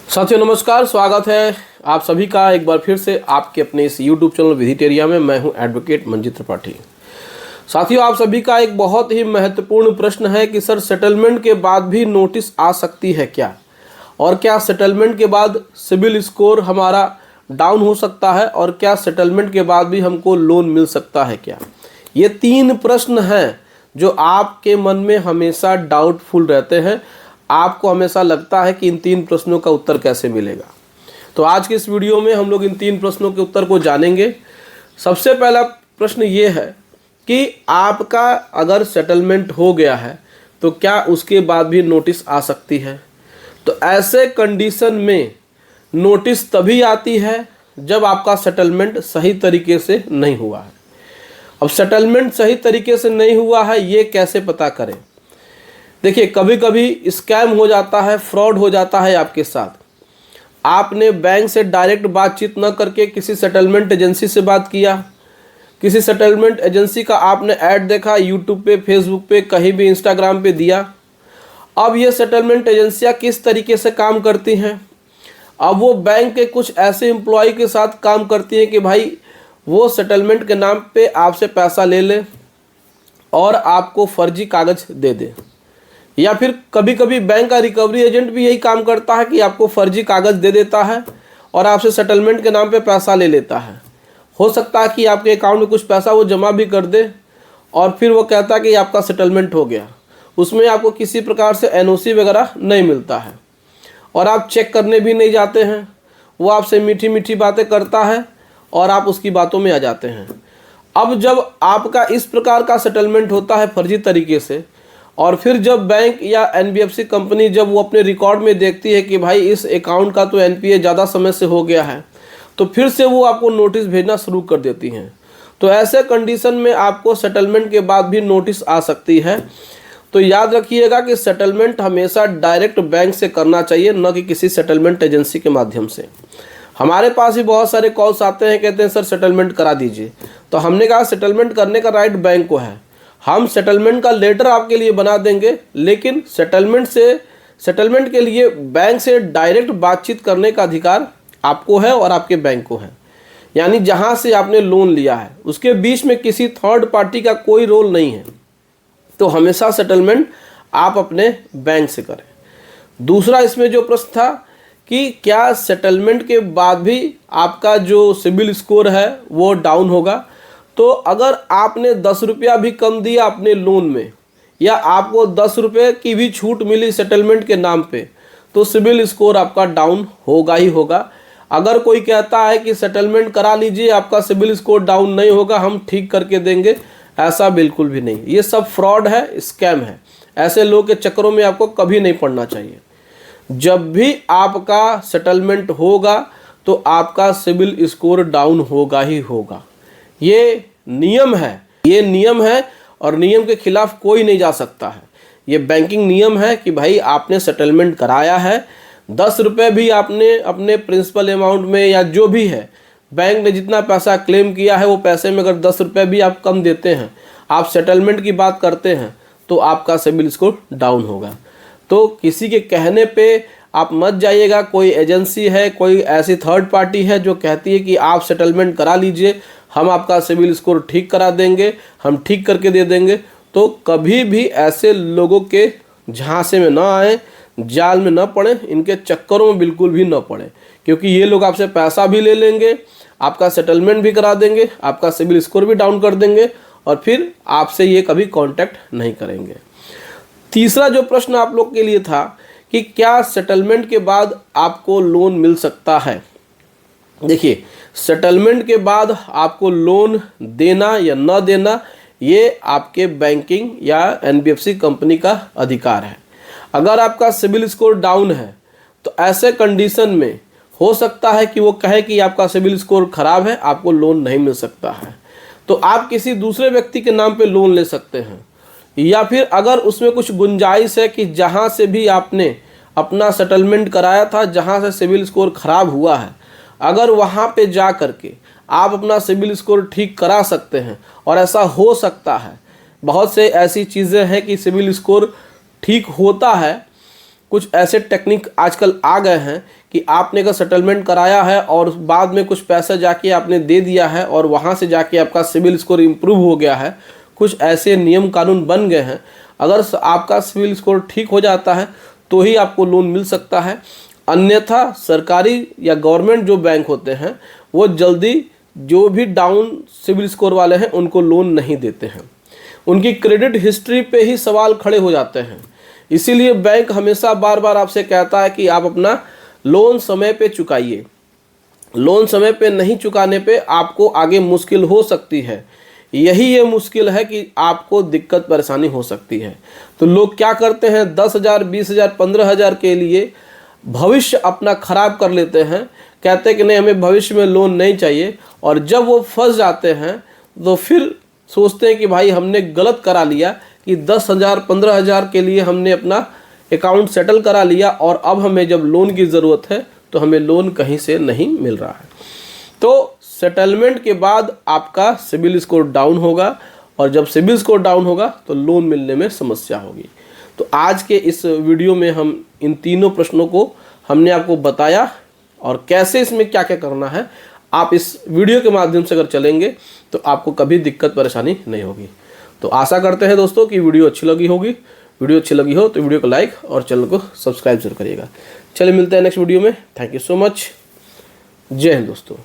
साथियों नमस्कार, स्वागत है आप सभी का एक बार फिर से आपके अपने इस YouTube चैनल विधिटेरिया में। मैं हूं एडवोकेट मंजीत त्रिपाठी। साथियों, आप सभी का एक बहुत ही महत्वपूर्ण प्रश्न है कि सर सेटलमेंट के बाद भी नोटिस आ सकती है क्या, और क्या सेटलमेंट के बाद सिबिल स्कोर हमारा डाउन हो सकता है, और क्या सेटलमेंट के बाद भी हमको लोन मिल सकता है क्या। ये 3 प्रश्न हैं जो आपके मन में हमेशा डाउटफुल रहते हैं। आपको हमेशा लगता है कि इन 3 प्रश्नों का उत्तर कैसे मिलेगा। तो आज की इस वीडियो में हम लोग इन 3 प्रश्नों के उत्तर को जानेंगे। सबसे पहला प्रश्न ये है कि आपका अगर सेटलमेंट हो गया है तो क्या उसके बाद भी नोटिस आ सकती है। तो ऐसे कंडीशन में नोटिस तभी आती है जब आपका सेटलमेंट सही तरीके से नहीं हुआ है। अब सेटलमेंट सही तरीके से नहीं हुआ है, ये कैसे पता करें। देखिए, कभी कभी स्कैम हो जाता है, फ्रॉड हो जाता है आपके साथ। आपने बैंक से डायरेक्ट बातचीत न करके किसी सेटलमेंट एजेंसी से बात किया, किसी सेटलमेंट एजेंसी का आपने ऐड देखा यूट्यूब पे, फेसबुक पे, कहीं भी इंस्टाग्राम पे दिया। अब ये सेटलमेंट एजेंसियाँ किस तरीके से काम करती हैं, अब वो बैंक के कुछ ऐसे एम्प्लॉय के साथ काम करती हैं कि भाई वो सेटलमेंट के नाम पे आपसे पैसा ले ले और आपको फर्जी कागज़ दे दे। या फिर कभी कभी बैंक का रिकवरी एजेंट भी यही काम करता है कि आपको फर्जी कागज़ दे देता है और आपसे सेटलमेंट के नाम पे पैसा ले लेता है। हो सकता है कि आपके अकाउंट में कुछ पैसा वो जमा भी कर दे और फिर वो कहता है कि आपका सेटलमेंट हो गया। उसमें आपको किसी प्रकार से एनओसी वगैरह नहीं मिलता है और आप चेक करने भी नहीं जाते हैं। वो आपसे मीठी मीठी बातें करता है और आप उसकी बातों में आ जाते हैं। अब जब आपका इस प्रकार का सेटलमेंट होता है फर्जी तरीके से, और फिर जब बैंक या एनबीएफसी कंपनी जब वो अपने रिकॉर्ड में देखती है कि भाई इस अकाउंट का तो एनपीए ज़्यादा समय से हो गया है, तो फिर से वो आपको नोटिस भेजना शुरू कर देती हैं। तो ऐसे कंडीशन में आपको सेटलमेंट के बाद भी नोटिस आ सकती है। तो याद रखिएगा कि सेटलमेंट हमेशा डायरेक्ट बैंक से करना चाहिए, न कि किसी सेटलमेंट एजेंसी के माध्यम से। हमारे पास भी बहुत सारे कॉल्स आते हैं, कहते हैं सर सेटलमेंट करा दीजिए। तो हमने कहा सेटलमेंट करने का राइट बैंक को है, हम सेटलमेंट का लेटर आपके लिए बना देंगे, लेकिन सेटलमेंट के लिए बैंक से डायरेक्ट बातचीत करने का अधिकार आपको है और आपके बैंक को है। यानी जहां से आपने लोन लिया है उसके बीच में किसी थर्ड पार्टी का कोई रोल नहीं है। तो हमेशा सेटलमेंट आप अपने बैंक से करें। दूसरा इसमें जो प्रश्न था कि क्या सेटलमेंट के बाद भी आपका जो सिबिल स्कोर है वो डाउन होगा। तो अगर आपने 10 रुपया भी कम दिया अपने लोन में, या आपको 10 रुपये की भी छूट मिली सेटलमेंट के नाम पे, तो सिबिल स्कोर आपका डाउन होगा ही होगा। अगर कोई कहता है कि सेटलमेंट करा लीजिए आपका सिबिल स्कोर डाउन नहीं होगा, हम ठीक करके देंगे, ऐसा बिल्कुल भी नहीं। ये सब फ्रॉड है, स्कैम है। ऐसे लोगों के चक्करों में आपको कभी नहीं पड़ना चाहिए। जब भी आपका सेटलमेंट होगा तो आपका सिबिल स्कोर डाउन होगा ही होगा। ये नियम है और नियम के खिलाफ कोई नहीं जा सकता है। ये बैंकिंग नियम है कि भाई आपने सेटलमेंट कराया है, 10 रुपये भी आपने अपने प्रिंसिपल अमाउंट में या जो भी है, बैंक ने जितना पैसा क्लेम किया है वो पैसे में अगर 10 रुपये भी आप कम देते हैं, आप सेटलमेंट की बात करते हैं, तो आपका सिबिल स्कोर डाउन होगा। तो किसी के कहने पे आप मत जाइएगा। कोई एजेंसी है, कोई ऐसी थर्ड पार्टी है जो कहती है कि आप सेटलमेंट करा लीजिए, हम आपका सिबिल स्कोर ठीक करा देंगे, हम ठीक करके दे देंगे। तो कभी भी ऐसे लोगों के झांसे में ना आए, जाल में ना पड़े, इनके चक्करों में बिल्कुल भी ना पड़े, क्योंकि ये लोग आपसे पैसा भी ले लेंगे, आपका सेटलमेंट भी करा देंगे, आपका सिबिल स्कोर भी डाउन कर देंगे और फिर आपसे ये कभी कांटेक्ट नहीं करेंगे। तीसरा जो प्रश्न आप लोग के लिए था कि क्या सेटलमेंट के बाद आपको लोन मिल सकता है। देखिए, सेटलमेंट के बाद आपको लोन देना या न देना ये आपके बैंकिंग या एनबीएफसी कंपनी का अधिकार है। अगर आपका सिबिल स्कोर डाउन है तो ऐसे कंडीशन में हो सकता है कि वो कहे कि आपका सिबिल स्कोर खराब है, आपको लोन नहीं मिल सकता है। तो आप किसी दूसरे व्यक्ति के नाम पे लोन ले सकते हैं, या फिर अगर उसमें कुछ गुंजाइश है कि जहाँ से भी आपने अपना सेटलमेंट कराया था, जहाँ से सिबिल स्कोर खराब हुआ है, अगर वहाँ पे जा करके आप अपना सिबिल स्कोर ठीक करा सकते हैं, और ऐसा हो सकता है। बहुत से ऐसी चीज़ें हैं कि सिबिल स्कोर ठीक होता है कुछ ऐसे टेक्निक आजकल आ गए हैं कि आपने अगर सेटलमेंट कराया है और बाद में कुछ पैसा जाके आपने दे दिया है और वहाँ से जाके आपका सिविल स्कोर इम्प्रूव हो गया है, कुछ ऐसे नियम कानून बन गए हैं। अगर आपका सिविल स्कोर ठीक हो जाता है तो ही आपको लोन मिल सकता है, अन्यथा सरकारी या गवर्नमेंट जो बैंक होते हैं वो जल्दी जो भी डाउन सिविल स्कोर वाले हैं उनको लोन नहीं देते हैं। उनकी क्रेडिट हिस्ट्री पे ही सवाल खड़े हो जाते हैं। इसीलिए बैंक हमेशा बार बार आपसे कहता है कि आप अपना लोन समय पे चुकाइए। लोन समय पे नहीं चुकाने पे आपको आगे मुश्किल हो सकती है। यही ये मुश्किल है कि आपको दिक्कत परेशानी हो सकती है। तो लोग क्या करते हैं, 10,000, 20,000, 15,000 के लिए भविष्य अपना खराब कर लेते हैं। कहते हैं कि नहीं, हमें भविष्य में लोन नहीं चाहिए, और जब वो फंस जाते हैं तो फिर सोचते हैं कि भाई हमने गलत करा लिया कि 10,000, 15,000 के लिए हमने अपना अकाउंट सेटल करा लिया और अब हमें जब लोन की ज़रूरत है तो हमें लोन कहीं से नहीं मिल रहा है। तो सेटलमेंट के बाद आपका सिबिल स्कोर डाउन होगा, और जब सिबिल स्कोर डाउन होगा तो लोन मिलने में समस्या होगी। तो आज के इस वीडियो में हम इन तीनों प्रश्नों को हमने आपको बताया और कैसे इसमें क्या क्या करना है। आप इस वीडियो के माध्यम से अगर चलेंगे तो आपको कभी दिक्कत परेशानी नहीं होगी। तो आशा करते हैं दोस्तों कि वीडियो अच्छी लगी होगी। वीडियो अच्छी लगी हो तो वीडियो को लाइक और चैनल को सब्सक्राइब जरूर करिएगा। चलिए मिलते हैं नेक्स्ट वीडियो में। Thank you so much. जय हिंद दोस्तों।